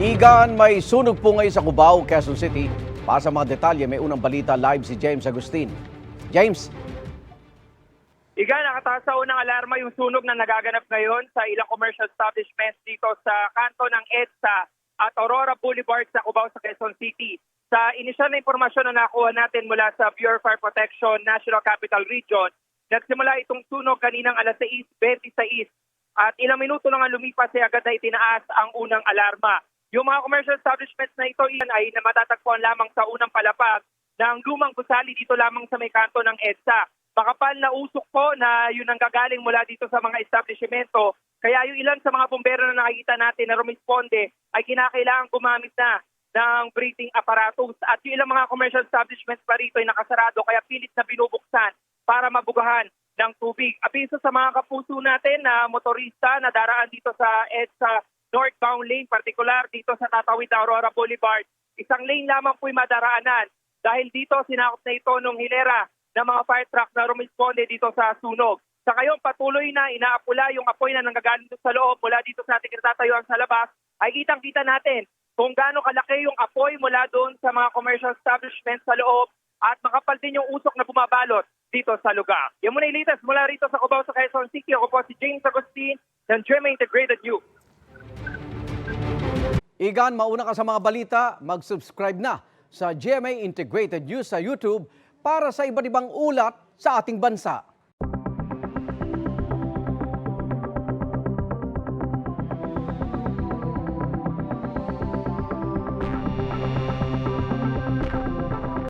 Igan, may sunog po ngayon sa Cubao, Quezon City. Para sa mga detalye, may unang balita live si James Agustin. James? Nakataas sa unang alarma yung sunog na nagaganap ngayon sa ilang commercial establishments dito sa kanto ng EDSA at Aurora Boulevard sa Cubao sa Quezon City. Sa inisyal na impormasyon na nakuha natin mula sa Bureau of Fire Protection National Capital Region, nagsimula itong sunog kaninang alas 6:26 at ilang minuto lang ang lumipas ay agad na itinaas ang unang alarma. Yung mga commercial establishments na ito ay matatagpuan lamang sa unang palapag ng lumang gusali dito lamang sa may kanto ng EDSA. Makapal na usok po na yun ang gagaling mula dito sa mga establishmento. Kaya yung ilan sa mga bumbero na nakikita natin na rumisponde ay kinakailangan gumamit na ng breathing apparatus. At yung ilang mga commercial establishments pa rito ay nakasarado kaya pilit na binubuksan para mabugahan ng tubig. Abiso sa mga kapuso natin na motorista na daraan dito sa EDSA northbound lane, particular dito sa tatawid na Aurora Boulevard. Isang lane lamang po'y madaraanan dahil dito sinakop na ito nung hilera ng mga fire truck na rumisponde dito sa sunog. Sa ngayon, patuloy na inaapula yung apoy na nanggagaling sa loob mula dito sa ating natatayuan sa labas. Ay kitang-kita natin kung gaano kalaki yung apoy mula doon sa mga commercial establishments sa loob at makapal din yung usok na bumabalot dito sa lugar. Yan muna yung latest mula rito sa Cubao sa Quezon City. Ako po si James Agustin ng GMA Integrated News. Igan, mauna ka sa mga balita, mag-subscribe na sa GMA Integrated News sa YouTube para sa iba't ibang ulat sa ating bansa.